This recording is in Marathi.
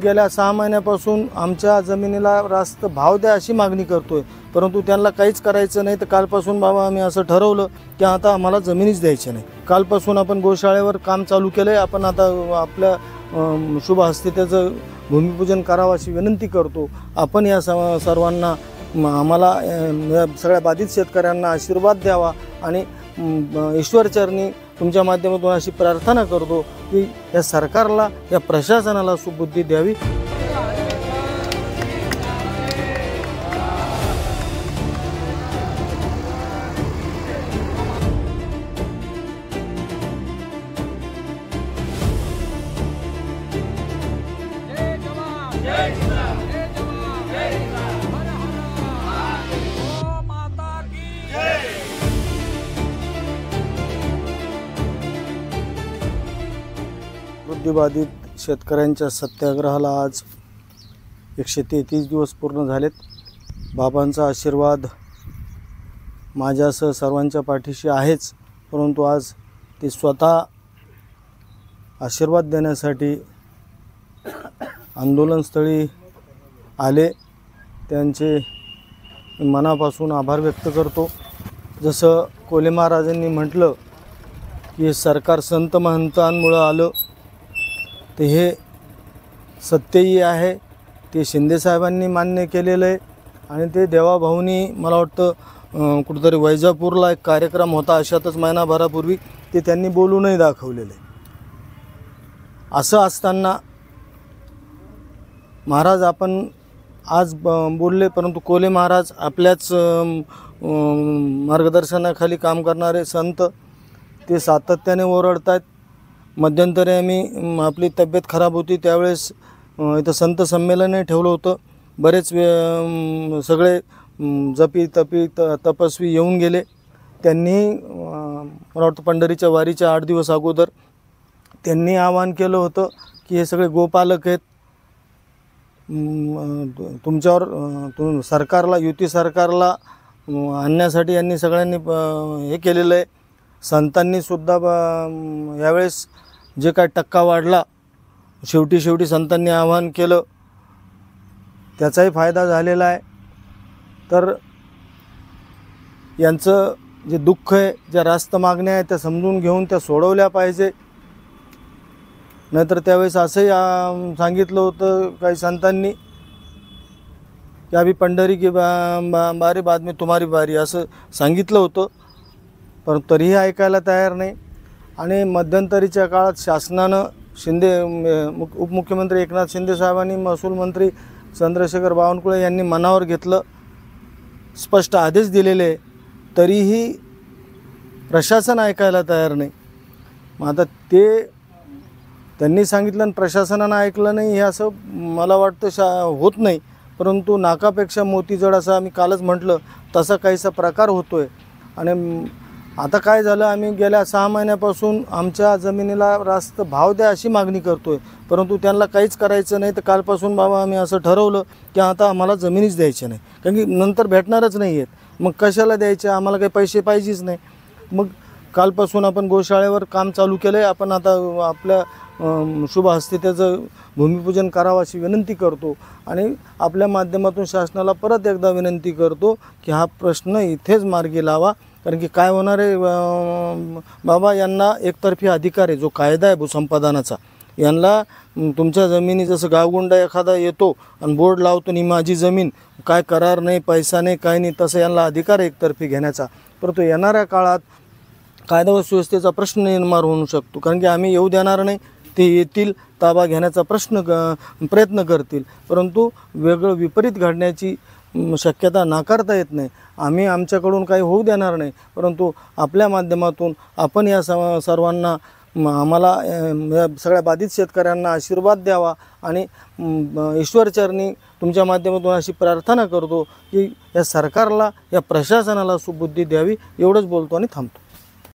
गेल्या 6 महिन्यापासून आमच्या जमिनीला रास्त भाव द्या अशी मागणी करतोय, परंतु त्यांना काहीच करायचं नाही। तर कालपासून बाबा आम्ही असं ठरवलं की आता आम्हाला जमिनीच द्यायची नाही। कालपासून आपण गोशाळेवर काम चालू केलंय। आपण आता आपल्या शुभ हस्ते त्याचं भूमिपूजन करावं अशी विनंती करतो। आपण या सर्वांना आम्हाला सगळ्या बाधित शेतकऱ्यांना आशीर्वाद द्यावा आणि ईश्वरचरणी तुमच्या माध्यमातून अशी प्रार्थना करतो की या सरकारला, या प्रशासनाला सुबुद्धी द्यावी। बाधित शेतकऱ्यांच्या सत्याग्रहाला आज 133 दिवस पूर्ण झालेत। बाबांचा आशीर्वाद माझ्यासह सर्वांच्या पाठीशी आहेच, परंतु आज ते स्वतः आशीर्वाद देण्यासाठी आंदोलनस्थळी आले। त्यांचे मनापासून आभार व्यक्त करतो। जसं कोले महाराजांनी म्हटलं की सरकार संत महंतांमुळे आलं, ते हे सत्यही आहे। ते शिंदे साहेबांनी मान्य केलेलं आहे आणि ते देवाभाऊनी मला वाटतं कुठेतरी वैजापूरला एक कार्यक्रम होता अशातच महिनाभरापूर्वी ते त्यांनी बोलूनही दाखवलेलं आहे। असं असताना महाराज आपण आज बोलले, परंतु कोले महाराज आपल्याच मार्गदर्शनाखाली काम करणारे संत ते सातत्याने ओरडतात। मध्यंतरी आम्ही आपली तब्येत खराब होती त्यावेळेस इथं संत संमेलनही ठेवलं होतं। बरेच सगळे जपी तपी तपस्वी येऊन गेले। त्यांनी मला वाटतं पंढरीच्या वारीच्या 8 दिवस अगोदर त्यांनी आवाहन केलं होतं की हे सगळे गोपालक आहेत, तुमच्यावर सरकारला, युती सरकारला आणण्यासाठी यांनी सगळ्यांनी हे केलेलं आहे। संतांनी सुद्धा यावेळेस जे काय टक्का वाढला, शेवटी संतांनी आवाहन केलं, त्याचाही फायदा झालेला आहे। तर यांचं जे दुःख आहे, ज्या रास्त मागण्या आहेत त्या समजून घेऊन त्या सोडवल्या पाहिजे। नाहीतर त्यावेळेस असंही सांगितलं होतं काही संतांनी की अभी पंढरी की बारी बाद में तुम्हारी बारी असं सांगितलं होतं, पण तरीही ऐकायला तयार नाही। आणि मध्यंतरीच्या काळात शासनानं उपमुख्यमंत्री एकनाथ शिंदे साहेबांनी, महसूल मंत्री चंद्रशेखर बावनकुळे यांनी मनावर घेतलं, स्पष्ट आदेश दिलेले, तरीही प्रशासन ऐकायला तयार नाही। मग आता त्यांनी सांगितलं आणि प्रशासनानं ऐकलं नाही हे असं मला वाटतं होत नाही। परंतु नाकापेक्षा मोती जड असं आम्ही कालच म्हटलं तसा काहीसा प्रकार होतो आहे। आणि आता काय झालं, आम्ही गेल्या 6 महिन्यापासून आमच्या जमिनीला रास्त भाव द्या अशी मागणी करतोय, परंतु त्यांना काहीच करायचं नाही। तर कालपासून बाबा आम्ही असं ठरवलं की आता आम्हाला जमिनीच द्यायची नाही, कारण की नंतर भेटणारच नाही आहेत। मग कशाला द्यायचे, आम्हाला काही पैसे पाहिजेच नाही। मग कालपासून आपण गोशाळेवर काम चालू केलं आहे। आपण आता आपल्या शुभ हस्ते त्याचं भूमिपूजन करावं अशी विनंती करतो आणि आपल्या माध्यमातून शासनाला परत एकदा विनंती करतो की हा प्रश्न इथेच मार्गी लावा। कारण की काय होणार आहे बाबा, यांना एकतर्फी अधिकार आहे, जो कायदा आहे भूसंपादनाचा, यांना तुमच्या जमिनी जसं गावगुंडा एखादा येतो आणि बोर्ड लावतो आणि माझी जमीन, काय करार नाही, पैसा नाही, काय नाही, तसं यांना अधिकार आहे एकतर्फी घेण्याचा। परंतु येणाऱ्या काळात कायदा व सुव्यवस्थेचा प्रश्न निर्माण होऊ शकतो, कारण की आम्ही येऊ देणार नाही। ते येतील, ताबा घेण्याचा प्रयत्न करतील, परंतु वेगळं विपरीत घडण्याची शक्यता नाकारता येत नाही। आम्ही आमच्याकडून काही होऊ देणार नाही, परंतु आपल्या माध्यमातून आपण या सर्वांना आम्हाला सगळ्या बाधित शेतकऱ्यांना आशीर्वाद द्यावा आणि ईश्वरचरणी तुमच्या माध्यमातून अशी प्रार्थना करतो की या सरकारला, या प्रशासनाला सुबुद्धी द्यावी। एवढंच बोलतो आणि थांबतो।